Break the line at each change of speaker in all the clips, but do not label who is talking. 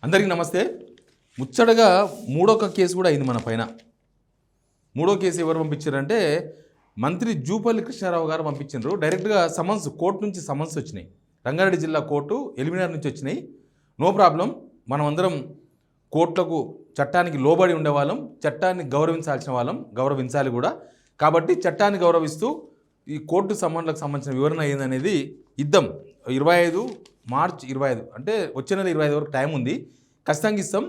అందరికీ నమస్తే. ముచ్చటగా మూడొక కేసు కూడా అయింది మన పైన. మూడో కేసు ఎవరు పంపించారంటే మంత్రి జూపల్లి కృష్ణారావు గారు పంపించారు. డైరెక్ట్గా సమన్స్ కోర్టు నుంచి సమన్స్ వచ్చినాయి. రంగారెడ్డి జిల్లా కోర్టు ఎలిమినార్ నుంచి వచ్చినాయి. నో ప్రాబ్లం, మనం అందరం కోర్టులకు చట్టానికి లోబడి ఉండేవాళ్ళం, చట్టాన్ని గౌరవించాల్సిన వాళ్ళం, గౌరవించాలి కూడా. కాబట్టి చట్టాన్ని గౌరవిస్తూ ఈ కోర్టు సమన్లకు సంబంధించిన వివరణ ఏందనేది ఇద్దాం. 25 మార్చ్ 25 అంటే వచ్చే నెల 25 వరకు టైం ఉంది. ఖచ్చితంగా ఇస్తాం.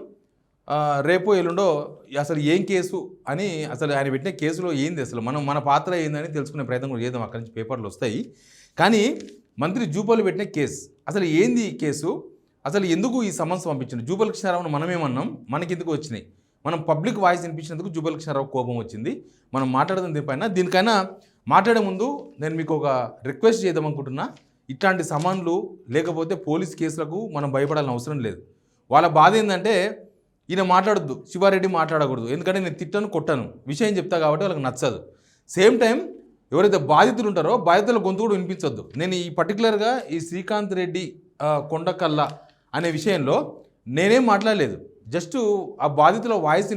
రేపు ఎల్లుండో అసలు ఏం కేసు అని, అసలు ఆయన పెట్టిన కేసులో ఏంది, అసలు మన పాత్ర ఏందని తెలుసుకునే ప్రయత్నం కూడా చేద్దాం. అక్కడి నుంచి పేపర్లు వస్తాయి. కానీ మంత్రి జూపల్లి పెట్టిన కేసు అసలు ఏంది, ఈ కేసు అసలు ఎందుకు ఈ సమన్స్ పంపించింది? జూపల్లి కృష్ణారావును మనమేమన్నాం, మనకెందుకు వచ్చినాయి? మనం పబ్లిక్ వాయిస్ వినిపించినందుకు జూపల్లి కృష్ణారావు కోపం వచ్చింది. మనం మాట్లాడదాం దీనికైనా మాట్లాడే ముందు నేను మీకు ఒక రిక్వెస్ట్ చేద్దాం అనుకుంటున్నా. ఇట్లాంటి సమన్లు లేకపోతే పోలీస్ కేసులకు మనం భయపడాల్సిన అవసరం లేదు. వాళ్ళ బాధ ఏంటంటే ఈయన మాట్లాడొద్దు, శివారెడ్డి మాట్లాడకూడదు, ఎందుకంటే నేను తిట్టాను కొట్టాను విషయం చెప్తా కాబట్టి వాళ్ళకి నచ్చదు. సేమ్ టైం ఎవరైతే బాధితులు ఉంటారో బాధితుల గొంతు కూడా వినిపించొద్దు. నేను ఈ పర్టికులర్గా ఈ శ్రీకాంత్ రెడ్డి కొండకల్ల అనే విషయంలో నేనేం మాట్లాడలేదు. జస్ట్ ఆ బాధితుల వాయిస్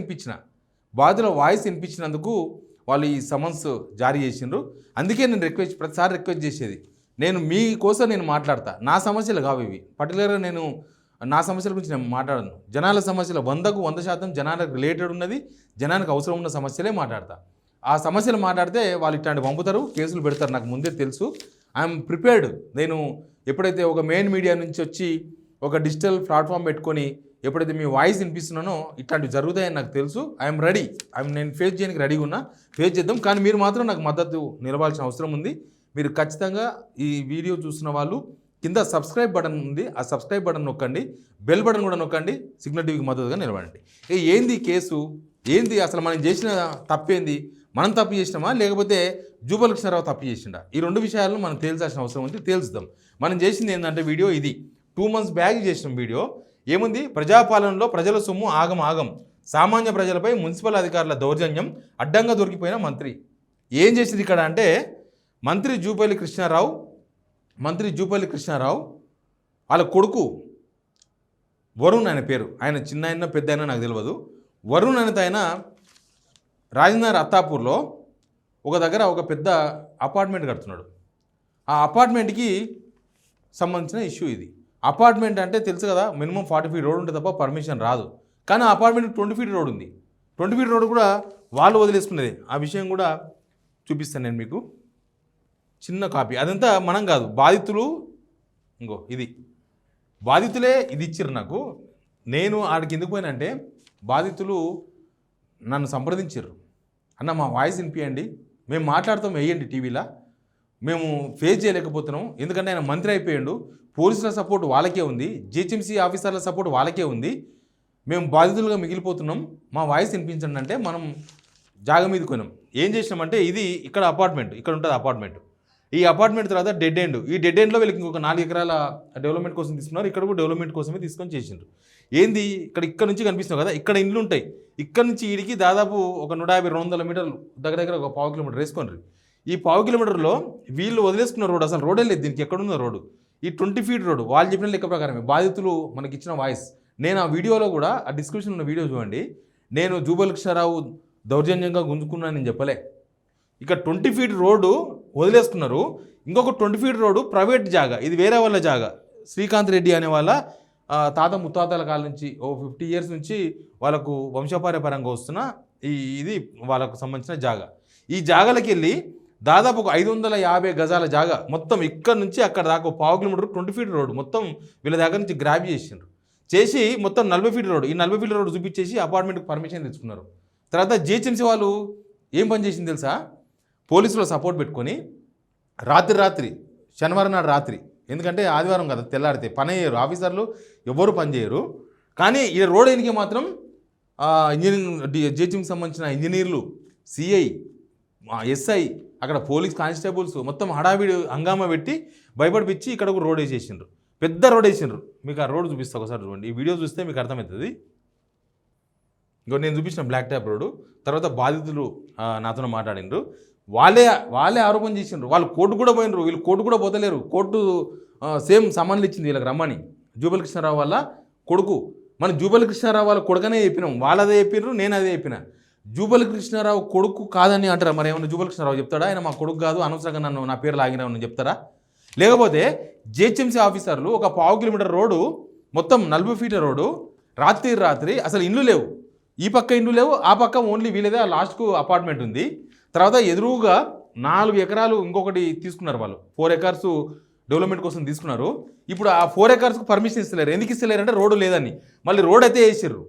వినిపించినందుకు వాళ్ళు ఈ సమన్స్ జారీ చేసిండ్రు. అందుకే నేను ప్రతిసారి రిక్వెస్ట్ చేసేది, నేను మీకోసం నేను మాట్లాడతా. నా సమస్యలు కావు ఇవి. పర్టికులర్గా నేను నా సమస్యల గురించి నేను మాట్లాడను. జనాల సమస్యలు 100% జనాలకు రిలేటెడ్ ఉన్నది, జనానికి అవసరం ఉన్న సమస్యలే మాట్లాడతా. ఆ సమస్యలు మాట్లాడితే వాళ్ళు ఇట్లాంటి పంపుతారు, కేసులు పెడతారు, నాకు ముందే తెలుసు. I'm prepared. నేను ఎప్పుడైతే ఒక మెయిన్ మీడియా నుంచి వచ్చి ఒక డిజిటల్ ప్లాట్ఫామ్ పెట్టుకొని ఎప్పుడైతే మీ వాయిస్ వినిపిస్తున్నానో ఇట్లాంటివి జరుగుతాయని నాకు తెలుసు. I'm ready. నేను ఫేస్ చేయడానికి రెడీగా ఉన్నా. ఫేస్ చేద్దాం. కానీ మీరు మాత్రం నాకు మద్దతు నిలవాల్సిన అవసరం ఉంది. మీరు ఖచ్చితంగా ఈ వీడియో చూస్తున్న వాళ్ళు కింద సబ్స్క్రైబ్ బటన్ ఉంది, ఆ సబ్స్క్రైబ్ బటన్ నొక్కండి, బెల్ బటన్ కూడా నొక్కండి, సిగ్నల్ టీవీకి మద్దతుగా నిలబడండి. ఏంది కేసు, ఏంది అసలు మనం చేసిన తప్పేంది? మనం తప్పు చేసినామా లేకపోతే జూపల్లి కృష్ణారావు తప్పు చేసిండా? ఈ రెండు విషయాలను మనం తేల్చాల్సిన అవసరం ఉంది. తేల్చుదాం. మనం చేసింది ఏంటంటే వీడియో ఇది 2 months బ్యాక్ చేసిన వీడియో. ఏముంది? ప్రజాపాలనలో ప్రజల సొమ్ము ఆగం, సామాన్య ప్రజలపై మున్సిపల్ అధికారుల దౌర్జన్యం, అడ్డంగా దొరికిపోయిన మంత్రి. ఏం చేసింది ఇక్కడ అంటే మంత్రి జూపల్లి కృష్ణారావు వాళ్ళ కొడుకు వరుణ్ ఆయన పేరు, ఆయన చిన్న అయినా పెద్ద అయినా నాకు తెలియదు. వరుణ్ అనేది ఆయన రాజేంద్ర అత్తాపూర్లో ఒక దగ్గర ఒక పెద్ద అపార్ట్మెంట్ కడుతున్నాడు. ఆ అపార్ట్మెంట్కి సంబంధించిన ఇష్యూ ఇది. అపార్ట్మెంట్ అంటే తెలుసు కదా, మినిమం 40 feet రోడ్ ఉంటే తప్ప పర్మిషన్ రాదు. కానీ ఆ అపార్ట్మెంట్ 20 feet రోడ్ ఉంది. 20 feet రోడ్ కూడా వాళ్ళు వదిలేసుకునేది. ఆ విషయం కూడా చూపిస్తాను నేను మీకు. చిన్న కాపీ. అదంతా మనం కాదు, బాధితులు. ఇది బాధితులే ఇది ఇచ్చిర్రు నాకు. నేను ఆడికి ఎందుకు పోయినంటే బాధితులు నన్ను సంప్రదించారు. అన్న మా వాయిస్ వినిపియండి, మేము మాట్లాడతాం, వేయండి టీవీలో, మేము ఫేస్ చేయలేకపోతున్నాం. ఎందుకంటే ఆయన మంత్రి అయిపోయాడు, పోలీసుల సపోర్ట్ వాళ్ళకే ఉంది, జిహెచ్ఎంసీ ఆఫీసర్ల సపోర్ట్ వాళ్ళకే ఉంది, మేము బాధితులుగా మిగిలిపోతున్నాం, మా వాయిస్ వినిపించండి అంటే మనం జాగ మీద కొన్నాం. ఏం చేసినామంటే ఇది ఇక్కడ అపార్ట్మెంట్, ఇక్కడ ఉంటుంది అపార్ట్మెంట్. ఈ అపార్ట్మెంట్ తర్వాత డెడ్ ఎండ్. ఈ డెడ్ ఎండ్లో వీళ్ళకి ఇంకొక 4 ఎకరాల డెవలప్మెంట్ కోసం తీసుకున్నారు. ఇక్కడ కూడా డెవలప్మెంట్ కోసమే తీసుకొని చేసిండ్రు. ఏంది ఇక్కడ నుంచి కనిపిస్తున్నావు కదా, ఇక్కడ ఇండ్లు ఉంటాయి. ఇక్కడ నుంచి వీడికి దాదాపు ఒక 150-200 మీటర్లు, దగ్గర ఒక 1/4 కిలోమీటర్ వేసుకోండి. ఈ 1/4 కిలోమీటర్లో వీళ్ళు వదిలేసుకున్న రోడ్, అసలు రోడే లేదు దీనికి, ఎక్కడున్న రోడ్డు ఈ 20 feet రోడ్డు. వాళ్ళు చెప్పిన లెక్క ప్రకారమే బాధితులు మనకి ఇచ్చిన వాయిస్. నేను ఆ వీడియోలో కూడా ఆ డిస్క్రిప్షన్ ఉన్న వీడియో చూడండి. నేను జూపల్లి కృష్ణారావు దౌర్జన్యంగా గుంజుకున్నాను నేను చెప్పలే. ఇక 20 feet రోడ్డు వదిలేసుకున్నారు. ఇంకొక 20 feet రోడ్డు ప్రైవేట్ జాగా, ఇది వేరే వాళ్ళ జాగా. శ్రీకాంత్ రెడ్డి అనే వాళ్ళ తాత ముత్తాతల కాలం నుంచి 50 years నుంచి వాళ్ళకు వంశపారపరంగా వస్తున్న ఇది వాళ్ళకు సంబంధించిన జాగా. ఈ జాగాలకు వెళ్ళి దాదాపు ఒక 550 గజాల జాగా మొత్తం ఇక్కడ నుంచి అక్కడ దాకా 1/4 కిలోమీటర్ 20 feet రోడ్డు మొత్తం వీళ్ళ దగ్గర నుంచి గ్రాబ్ చేసి మొత్తం 40 feet రోడ్డు, ఈ 40 feet రోడ్డు చూపించేసి అపార్ట్మెంట్కి పర్మిషన్ తెచ్చుకున్నారు. తర్వాత జిహెచ్ఎంసీ వాళ్ళు ఏం పని చేసింది తెలుసా? పోలీసులో సపోర్ట్ పెట్టుకొని రాత్రి శనివారం నాడు రాత్రి, ఎందుకంటే ఆదివారం కదా తెల్లారితే పని చేయరు ఆఫీసర్లు, ఎవరు పని చేయరు. కానీ ఈ రోడ్ ఎన్నికే మాత్రం ఇంజనీరింగ్ జిహెచ్ఎంకి సంబంధించిన ఇంజనీర్లు, సిఐ, ఎస్ఐ, అక్కడ పోలీస్ కానిస్టేబుల్స్ మొత్తం హడావిడి హంగామా పెట్టి భయపడిపించి ఇక్కడ ఒక రోడ్ వేసేసిండ్రు. పెద్ద రోడ్ వేసిండ్రు. మీకు ఆ రోడ్ చూపిస్తా ఒకసారి చూడండి. ఈ వీడియో చూస్తే మీకు అర్థమవుతుంది. ఇంకో నేను చూపించిన బ్లాక్ ట్యాప్ రోడ్డు. తర్వాత బాధితులు నాతో మాట్లాడిండ్రు. వాళ్ళే ఆరోపణ చేసిండ్రు. వాళ్ళు కోర్టు కూడా పోయినరు, వీళ్ళు కోర్టు కూడా పోతలేరు. కోర్టు సేమ్ సమన్లు ఇచ్చింది వీళ్ళకి రమ్మని. జూపల్లి కృష్ణారావు వల్ల కొడుకు మన జూపల్లి కృష్ణారావు వాళ్ళ కొడుకనే చెప్పినాం, వాళ్ళదే చెప్పినారు, నేను అదే చెప్పిన. జూపల్లి కృష్ణారావు కొడుకు కాదని అంటారా? మరి ఏమన్నా జూపల్లి కృష్ణారావు చెప్తాడా ఆయన మా కొడుకు కాదు అనవసరంగా నన్ను నా పేరు లాగినామని చెప్తారా? లేకపోతే జిహెచ్ఎంసీ ఆఫీసర్లు ఒక 1/2 కిలోమీటర్ రోడ్డు మొత్తం 40 ఫీట్ల రోడ్డు రాత్రి అసలు ఇండ్లు లేవు, ఈ పక్క ఇండ్లు లేవు, ఆ పక్క ఓన్లీ వీళ్ళదే లాస్ట్కు అపార్ట్మెంట్ ఉంది. తర్వాత ఎదురుగా 4 ఎకరాలు ఇంకొకటి తీసుకున్నారు వాళ్ళు, 4 ఎకర్స్ డెవలప్మెంట్ కోసం తీసుకున్నారు. ఇప్పుడు ఆ 4 ఎకర్స్కి పర్మిషన్ ఇస్తలేరు. ఎందుకు ఇస్తలేరు అంటే రోడ్డు లేదని. మళ్ళీ రోడ్ అయితే వేసారు,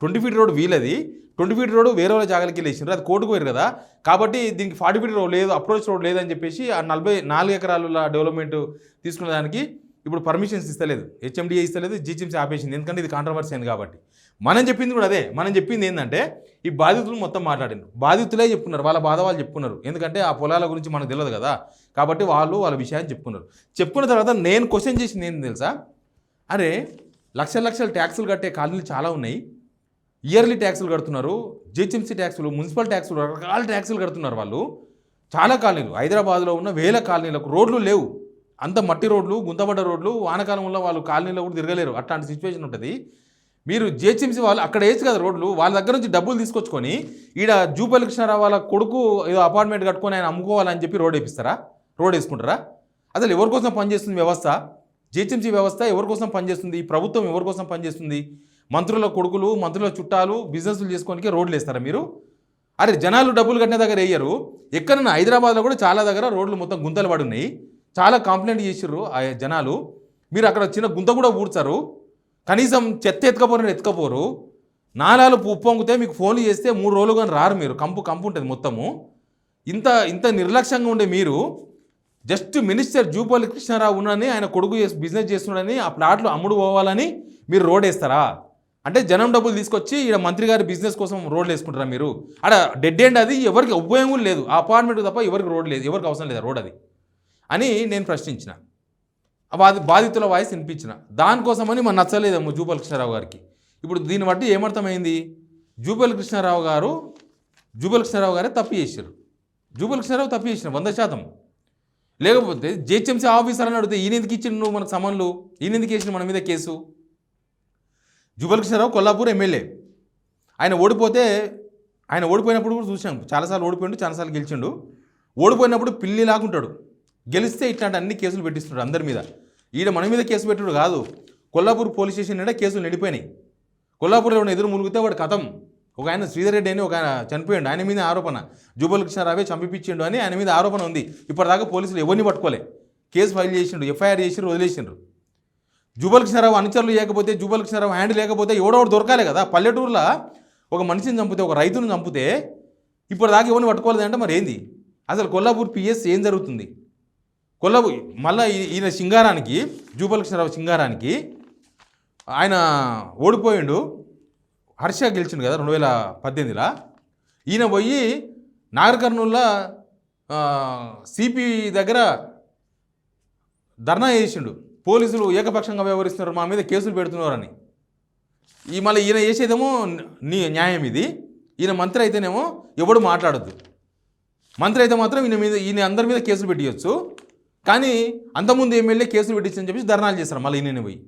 20 ఫీట్ రోడ్ వీలది, 20 ఫీట్ రోడ్ వేరే వాళ్ళ జాగాలకి వేసారు, అది కోర్టుకు పోయారు కదా. కాబట్టి దీనికి 40 ఫీట్ రోడ్ లేదు, అప్రోచ్ రోడ్ లేదని చెప్పేసి ఆ 44 ఎకరాల డెవలప్మెంట్ తీసుకున్న దానికి ఇప్పుడు పర్మిషన్స్ ఇస్తలేదు, హెచ్ఎండిఏ ఇస్తలేదు, జిహెచ్ఎంసీ ఆపేసింది. ఎందుకంటే ఇది కాంట్రవర్సీ అయింది కాబట్టి. మనం చెప్పింది కూడా అదే. మనం చెప్పింది ఏంటంటే ఈ బాధితులు మొత్తం మాట్లాడినారు, బాధితులే చెప్పుకున్నారు, వాళ్ళ బాధ వాళ్ళు చెప్పుకున్నారు. ఎందుకంటే ఆ పొలాల గురించి మనకు తెలియదు కదా, కాబట్టి వాళ్ళ విషయాన్ని చెప్పుకున్నారు. చెప్పుకున్న తర్వాత నేను క్వశ్చన్ చేసింది ఏంటి తెలుసా? అరే లక్షల ట్యాక్సులు కట్టే కాలనీలు చాలా ఉన్నాయి, ఇయర్లీ ట్యాక్సులు కడుతున్నారు, జిహెచ్ఎంసీ ట్యాక్సులు, మున్సిపల్ ట్యాక్సులు, రకరకాల ట్యాక్సులు కడుతున్నారు వాళ్ళు. చాలా కాలనీలు, హైదరాబాద్లో ఉన్న వేల కాలనీలకు రోడ్లు లేవు, అంత మట్టి రోడ్లు, గుంతబడ్డ రోడ్లు, వానకాలంలో వాళ్ళు కాలనీలో కూడా తిరగలేరు, అట్లాంటి సిచ్యువేషన్ ఉంటుంది. మీరు జిహెచ్ఎంసీ వాళ్ళు అక్కడ వేసి కదా రోడ్లు, వాళ్ళ దగ్గర నుంచి డబ్బులు తీసుకొచ్చుకొని ఈడ జూపల్లి కృష్ణారావు వాళ్ళ కొడుకు ఏదో అపార్ట్మెంట్ కట్టుకొని ఆయన అమ్ముకోవాలని చెప్పి రోడ్ వేపిస్తారా? రోడ్ వేసుకుంటారా? అసలు ఎవరి కోసం పనిచేస్తుంది వ్యవస్థ? జిహెచ్ఎంసీ వ్యవస్థ ఎవరి కోసం పనిచేస్తుంది? ప్రభుత్వం ఎవరి కోసం పనిచేస్తుంది? మంత్రుల కొడుకులు, మంత్రుల చుట్టాలు బిజినెస్లు చేసుకోనికి రోడ్లు వేస్తారా మీరు? అరే జనాలు డబ్బులు కట్టిన దగ్గర వేయరు. ఎక్కడన్నా హైదరాబాద్లో కూడా చాలా దగ్గర రోడ్లు మొత్తం గుంతలు పడి ఉన్నాయి, చాలా కంప్లైంట్ చేసిర్రు ఆ జనాలు. మీరు అక్కడ చిన్న గుంత కూడా ఊడ్చారు, కనీసం చెత్త ఎత్తుకపోరు. నాలాలు ఉప్పొంగితే మీకు ఫోన్లు చేస్తే 3 రోజులు కానీ రారు మీరు, కంపు ఉంటుంది మొత్తము. ఇంత నిర్లక్ష్యంగా ఉండే మీరు జస్ట్ మినిస్టర్ జూపల్లి కృష్ణారావు ఉన్నని ఆయన కొడుకు బిజినెస్ చేస్తున్నాడని ఆ ప్లాట్లు అమ్ముడు పోవాలని మీరు రోడ్ వేస్తారా? అంటే జనం డబ్బులు తీసుకొచ్చి ఇక్కడ మంత్రి గారి బిజినెస్ కోసం రోడ్లు వేసుకుంటారా మీరు? అక్కడ డెడ్ ఎండ్, అది ఎవరికి ఉపయోగం లేదు, ఆ అపార్ట్మెంట్ తప్ప ఎవరికి రోడ్ లేదు, ఎవరికి అవసరం లేదు రోడ్ అది అని నేను ప్రశ్నించిన. బాధితుల వాయిస్ వినిపించిన. దానికోసమని మన నచ్చలేదేమో జూపల్లి కృష్ణారావు గారికి. ఇప్పుడు దీన్ని బట్టి ఏమర్థమైంది? జూపల్లి కృష్ణారావు గారే తప్పు చేశారు. జూపల్లి కృష్ణారావు తప్పు చేసిన 100%. లేకపోతే జిహెచ్ఎంసీ ఆఫీసర్ అని అడిగితే ఈయన ఎందుకు ఇచ్చిండు నువ్వు మనకు సమన్లు, ఈయన ఎందుకు వేసిన మన మీద కేసు? జూపల్లి కృష్ణారావు కొల్లాపూర్ ఎమ్మెల్యే. ఆయన ఓడిపోయినప్పుడు కూడా చూసాం, చాలాసార్లు ఓడిపోయిండు, చాలాసార్లు గెలిచిండు. ఓడిపోయినప్పుడు పిల్లి లాగుంటాడు, గెలిస్తే ఇట్లాంటి అన్ని కేసులు పెట్టిస్తున్నాడు అందరి మీద. ఈడ మన మీద కేసు పెట్టుడు కాదు, కొల్లాపూర్ పోలీస్ స్టేషన్ అంటే కేసులు నడిపోయినాయి. కొల్లాపూర్లో ఉన్న ఎదురు మునిగితే వాడు కథం. ఒక ఆయన శ్రీధర్ రెడ్డి అని ఒక ఆయన చనిపోయాడు, ఆయన మీద ఆరోపణ, జూపల్లి కృష్ణారావే చంపిపించిండు అని ఆయన మీద ఆరోపణ ఉంది. ఇప్పటిదాకా పోలీసులు ఎవరిని పట్టుకోలే, కేసు ఫైల్ చేసిండు, ఎఫ్ఐఆర్ చేసి వదిలేసిండ్రు. జూపల్లి కృష్ణారావు అనుచరులు లేకపోతే, జూపల్లి కృష్ణారావు హ్యాండ్ లేకపోతే ఎవడోడు దొరకాలే కదా. పల్లెటూరులో ఒక మనిషిని చంపితే, ఒక రైతును చంపితే ఇప్పటిదాకా ఎవరిని పట్టుకోలేదంటే మరి ఏంది అసలు? కొల్లాపూర్ పిఎస్ ఏం జరుగుతుంది? కొల్లాపూర్ మళ్ళీ ఈయన సింగారానికి, జూపల్లి కృష్ణారావు సింగారానికి ఆయన ఓడిపోయిండు, హర్ష గెలిచిండు కదా 2018లో. ఈయన పోయి నాగర్ కర్నూల్లో సిపి దగ్గర ధర్నా చేసిండు, పోలీసులు ఏకపక్షంగా వ్యవహరిస్తున్నారు, మా మీద కేసులు పెడుతున్నారని. మళ్ళీ ఈయన చేసేదేమో న్యాయం ఇది. ఈయన మంత్రి అయితేనేమో ఎవడు మాట్లాడద్దు, మంత్రి అయితే మాత్రం ఈయన అందరి మీద కేసులు పెట్టియచ్చు. కానీ అంతకుముందు ఎమ్మెల్యే కేసులు పెట్టించని చెప్పేసి ధర్నాలు చేస్తారు మళ్ళీ ఈయన పోయి.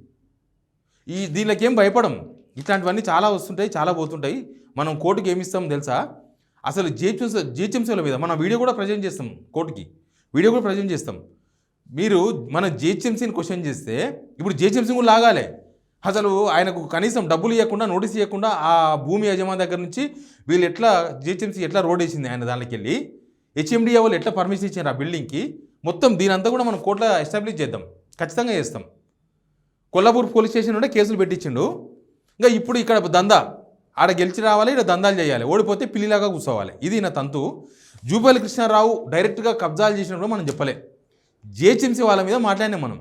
దీనిలోకి ఏం భయపడం, ఇట్లాంటివన్నీ చాలా వస్తుంటాయి, చాలా పోతుంటాయి. మనం కోర్టుకి ఏమిస్తాం తెలుసా? అసలు జిహెచ్ఎంసీల మీద మనం వీడియో కూడా ప్రజెంట్ చేస్తాం, కోర్టుకి వీడియో కూడా ప్రజెంట్ చేస్తాం. మీరు మన జిహెచ్ఎంసీని క్వశ్చన్ చేస్తే ఇప్పుడు జిహెచ్ఎంసీ కూడా లాగాలి. అసలు ఆయనకు కనీసం డబ్బులు ఇవ్వకుండా, నోటీస్ ఇవ్వకుండా ఆ భూమి యజమాని దగ్గర నుంచి వీళ్ళు ఎట్లా జిహెచ్ఎంసీ ఎట్లా రోడ్ వేసింది ఆయన దానికి వెళ్ళి, హెచ్ఎండిఏ వాళ్ళు ఎట్లా పర్మిషన్ ఇచ్చారు ఆ బిల్డింగ్కి, మొత్తం దీనంతా కూడా మనం కోర్టులో ఎస్టాబ్లిష్ చేద్దాం, ఖచ్చితంగా చేస్తాం. కొల్లాపూర్ పోలీస్ స్టేషన్ ఉంటే కేసులు పెట్టించిండు. ఇంకా ఇప్పుడు ఇక్కడ దందా, ఆడ గెలిచి రావాలి, ఇక్కడ దందాలు చేయాలి, ఓడిపోతే పిల్లిలాగా కూర్చోవాలి. ఇది నా తంతు. జూపల్లి కృష్ణారావు డైరెక్ట్గా కబ్జాలు చేసినప్పుడు మనం చెప్పలే, జిహెచ్ఎంసీ వాళ్ళ మీద మాట్లాడినాం మనం.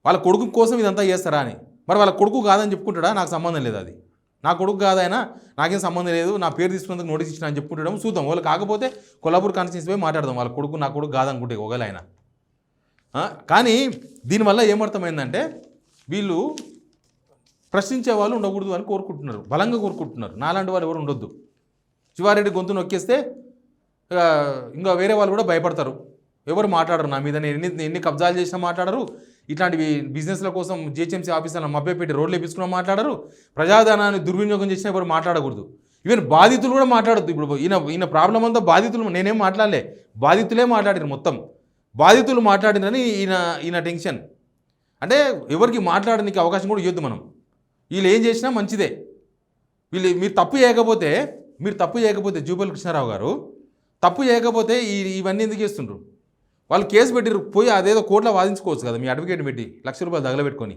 వాళ్ళ కొడుకు కోసం ఇదంతా చేస్తారా అని. మరి వాళ్ళ కొడుకు కాదని చెప్పుకుంటాడా? నాకు సంబంధం లేదు, అది నా కొడుకు కాదైనా నాకేం సంబంధం లేదు, నా పేరు తీసుకున్నందుకు నోటీస్ ఇచ్చిన అని చెప్పుకుంటాం. చూద్దాం, వాళ్ళు కాకపోతే కొల్లాపూర్ కాన్స్టిట్యూన్సీ పోయి మాట్లాడదాం, వాళ్ళ కొడుకు నా కొడుకు కాదనుకుంటే ఒకవేళ ఆయన. కానీ దీనివల్ల ఏమర్థమైందంటే వీళ్ళు ప్రశ్నించే వాళ్ళు ఉండకూడదు అని కోరుకుంటున్నారు, బలంగా కోరుకుంటున్నారు. నాలాంటి వాళ్ళు ఎవరు ఉండొద్దు. శివారెడ్డి గొంతు నొక్కేస్తే ఇంకా వేరే వాళ్ళు కూడా భయపడతారు, ఎవరు మాట్లాడరు నా మీద. నేను ఎన్ని కబ్జాలు చేసినా మాట్లాడరు, ఇట్లాంటివి బిజినెస్ల కోసం జిహెచ్ఎంసీ ఆఫీసర్లను మభ్యపెట్టి రోడ్లు వేపించుకుని మాట్లాడరు, ప్రజాధనాన్ని దుర్వినియోగం చేసిన ఎవరు మాట్లాడకూడదు. ఈవెన్ బాధితులు కూడా మాట్లాడద్దు. ఇప్పుడు ఈయన ప్రాబ్లం అంతా బాధితులు, నేనేం మాట్లాడలే, బాధితులే మాట్లాడారు మొత్తం. బాధితులు మాట్లాడినని ఈయన టెన్షన్. అంటే ఎవరికి మాట్లాడడానికి అవకాశం కూడా ఇవ్వద్దు మనం. వీళ్ళు ఏం చేసినా మంచిదే. మీరు తప్పు చేయకపోతే జూపల్లి కృష్ణారావు గారు తప్పు చేయకపోతే ఇవన్నీ ఎందుకు చేస్తుండ్రు? వాళ్ళు కేసు పెట్టిరు, పోయి అదేదో కోర్టులో వాదించుకోవచ్చు కదా, మీ అడ్వకేట్ని పెట్టి ₹1,00,000 తగలబెట్టుకొని.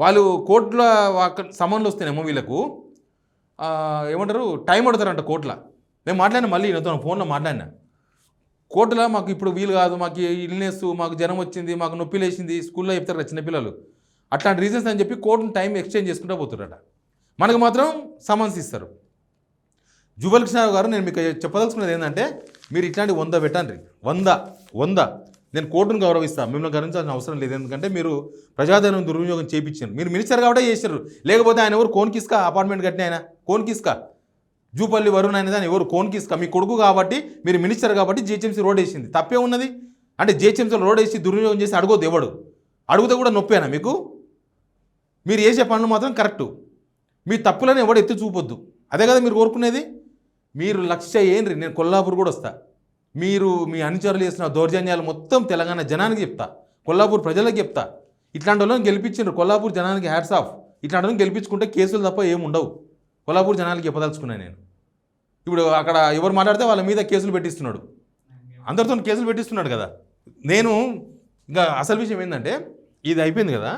వాళ్ళు కోర్టులో సమన్లు వస్తేనేమో వీళ్ళకు ఏమంటారు టైం పడతారంట కోర్టులో. నేను మాట్లాడినా, మళ్ళీ ఈయనతో ఫోన్లో మాట్లాడినా, కోర్టులో మాకు ఇప్పుడు వీలు కాదు, మాకు ఇల్నెస్, మాకు జ్వరం వచ్చింది, మాకు నొప్పి లేచింది, స్కూల్లో చెప్తారు కదా చిన్నపిల్లలు, అట్లాంటి రీజన్స్ అని చెప్పి కోర్టును టైం ఎక్స్చేంజ్ చేసుకుంటూ పోతుర్రట. మనకు మాత్రం సమన్స్ ఇస్తారు. జూపల్లి కృష్ణారావు గారు, నేను మీకు చెప్పదలుచుకున్నది ఏంటంటే, మీరు ఇట్లాంటి 100 పెట్టండి, 100. నేను కోర్టును గౌరవిస్తాను, మిమ్మల్ని గౌరవించాల్సిన అవసరం లేదు. ఎందుకంటే మీరు ప్రజాధనం దుర్వినియోగం చేయించారు. మీరు మినిస్టర్ కాబట్టి చేశారు, లేకపోతే ఆయన ఎవరు కోన్కిస్కా అపార్ట్మెంట్ కట్టిన ఆయన కోన్కిస్కా, జూపల్లి వరుణ్ అనేది ఆయన ఎవరు కోన్కిస్కా, మీ కొడుకు కాబట్టి, మీరు మినిస్టర్ కాబట్టి జిహెచ్ఎంసీ రోడ్ వేసింది, తప్పే ఉన్నది. అంటే జిహెచ్ఎంసీలో రోడ్ వేసి దుర్వినియోగం చేసి అడగొద్దు ఎవడు, అడిగితే కూడా నొప్పేనా మీకు? మీరు చేసే పనులు మాత్రం కరెక్టు, మీ తప్పులను ఎవడు ఎత్తి చూపొద్దు, అదే కదా మీరు కోరుకునేది. మీరు లక్ష్య ఏంటి, నేను కొల్లాపూర్ కూడా వస్తా, మీరు మీ అనుచరులు చేసిన దౌర్జన్యాలు మొత్తం తెలంగాణ జనానికి చెప్తా, కొల్లాపూర్ ప్రజలకు చెప్తా. ఇట్లాంటి వాళ్ళని గెలిపించారు, కొల్లాపూర్ జనానికి హ్యాట్స్ ఆఫ్. ఇట్లాంటి వాళ్ళని గెలిపించుకుంటే కేసులు తప్ప ఏముండవు. కొల్లాపూర్ జనానికి చెప్పదలుచుకున్నాను నేను. ఇప్పుడు అక్కడ ఎవరు మాట్లాడితే వాళ్ళ మీద కేసులు పెట్టిస్తున్నాడు, అందరితో కేసులు పెట్టిస్తున్నాడు కదా. నేను ఇంకా అసలు విషయం ఏంటంటే, ఇది అయిపోయింది కదా,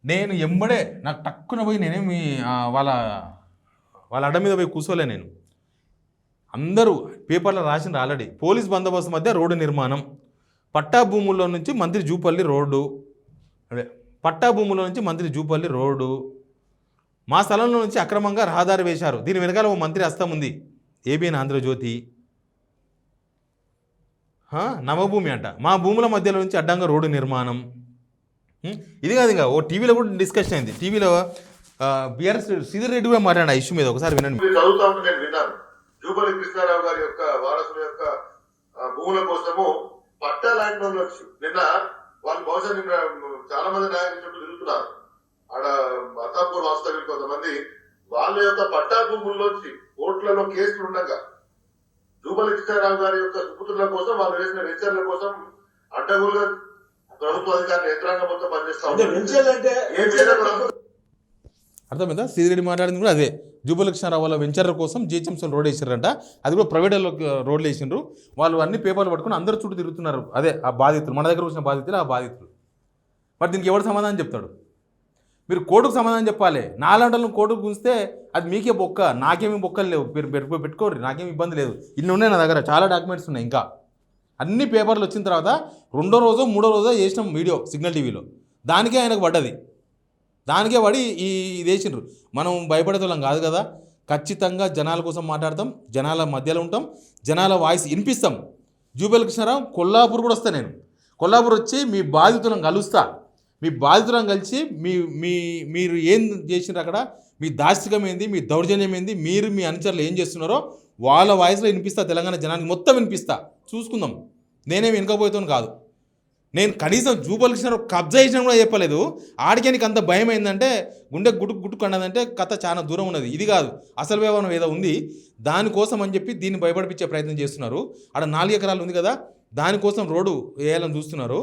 నేను ఎంబడే నాకు టక్కున పోయి నేనేమి వాళ్ళ అడ్డ మీద పోయి కూర్చోలే. నేను అందరూ పేపర్లో రాసిండ్రు ఆల్రెడీ. పోలీస్ బందోబస్తు మధ్య రోడ్డు నిర్మాణం, పట్టా భూముల్లో నుంచి మంత్రి జూపల్లి రోడ్డు, మా స్థలంలో నుంచి అక్రమంగా రహదారి వేశారు, దీని వెనకాల ఓ మంత్రి హస్తం ఉంది, ఏబిఎన్ ఆంధ్రజ్యోతి. నవభూమి అంట, మా భూముల మధ్యలో నుంచి అడ్డంగా రోడ్డు నిర్మాణం. ఇది కాదు, ఇంకా ఓ టీవీలో కూడా డిస్కషన్ అయింది. టీవీలో బీఆర్ఎస్ శ్రీధర్ రెడ్డి కూడా మాట్లాడిన ఇష్యూ మీద, ఒకసారి వినండి.
జూపల్లి కృష్ణారావు గారి యొక్క వారసుల యొక్క భూముల కోసము పట్టా ల్యాండ్ ఉండొచ్చు. నిన్న వాళ్ళు బహుశా నిన్న చాలా మంది నాయకులు చుట్టూ తిరుగుతున్నారు. ఆడ అత్తాపూర్ వాస్తవ్యులు కొంతమంది వాళ్ళ యొక్క పట్టా భూముల్లోంచి కోర్టులలో కేసులు ఉండగా జూపల్లి కృష్ణారావు గారి యొక్క సుపుత్రుల కోసం వాళ్ళు వేసిన వెంచర్ల కోసం అడ్డగోలుగా ప్రభుత్వ అధికారులు యంత్రాంగం మొత్తం పనిచేస్తా ఉంటారు.
అర్థమైందా? శ్రీరెడ్డి మాట్లాడింది కూడా అదే. జూపల్లి కృష్ణారావు వాళ్ళ వెంచర్ల కోసం జిహెచ్ఎంసీలో రోడ్ వేసారంట, అది కూడా ప్రైవేట్లో రోడ్లు వేసిండ్రు. వాళ్ళు అన్ని పేపర్లు పట్టుకుని అందరు చుట్టూ తిరుగుతున్నారు. అదే ఆ బాధితులు, మన దగ్గర వచ్చిన బాధితులు, ఆ బాధితులు. మరి దీనికి ఎవరు సమాధానం చెప్తాడు? మీరు కోర్టుకు సమాధానం చెప్పాలి. నాలాంటి కోర్టుకు గుంజితే అది మీకే బొక్క, నాకేమీ బొక్కలు లేవు, మీరు పెట్టుకోరు, నాకేమి ఇబ్బంది లేదు. ఇన్ని ఉన్నాయి నా దగ్గర, చాలా డాక్యుమెంట్స్ ఉన్నాయి. ఇంకా అన్ని పేపర్లు వచ్చిన తర్వాత 2వ రోజో 3వ రోజో చేసినాం వీడియో సిగ్నల్ టీవీలో, దానికే ఆయనకు పడ్డది, దానికే పడి ఇది వేసిండ్రు. మనం భయపడేతోళ్ళం కాదు కదా, ఖచ్చితంగా జనాల కోసం మాట్లాడతాం, జనాల మధ్యలో ఉంటాం, జనాల వాయిస్ వినిపిస్తాం. జూపల్లి కృష్ణారావు కొల్లాపూర్ కూడా వస్తా, నేను కొల్లాపూర్ వచ్చి మీ బాధితులను కలుస్తా, మీ బాధితులను కలిసి మీరు ఏం చేసినారు అక్కడ, మీ దాష్టికం ఏంది, మీ దౌర్జన్యం ఏంది, మీరు మీ అనుచరులు ఏం చేస్తున్నారో వాళ్ళ వాయిస్లో వినిపిస్తా, తెలంగాణ జనానికి మొత్తం వినిపిస్తా, చూసుకుందాం. నేనేమి వెనుకపోతాను కాదు. నేను కనీసం జూపల్లి కృష్ణారావు కబ్జా చేసినా కూడా చెప్పలేదు. ఆడికే నీకు అంత భయం అయిందంటే, గుండె గుట్టుకు అన్నదంటే కథ చాలా దూరం ఉన్నది. ఇది కాదు, అసలు వ్యవహారం ఏదో ఉంది, దానికోసం అని చెప్పి దీన్ని భయపడిపించే ప్రయత్నం చేస్తున్నారు. ఆడ 4 ఎకరాలు ఉంది కదా, దానికోసం రోడ్డు వేయాలని చూస్తున్నారు.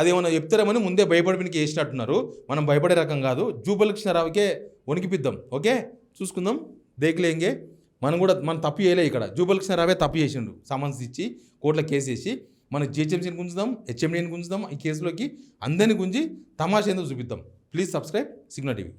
అదేమన్నా చెప్తారేమని ముందే భయపడిపినికి వేసినట్టున్నారు. మనం భయపడే రకం కాదు. జూపల్లి కృష్ణారావుకే వణికిపిద్దాం. ఓకే, చూసుకుందాం, దేఖలేంగే. మనం తప్పు చేయలే. ఇక్కడ జూపల్లి కృష్ణారావే తప్పు చేసిండు, సమన్స్ ఇచ్చి కోర్టులో కేసు వేసి. మనం జిహెచ్ఎంసీని గుంజుదాం, హెచ్ఎండీని గుంజుదాం, ఈ కేసులోకి అందరిని గుంజి తమాషా ఎందుకు చూపిద్దాం. Please subscribe signal TV.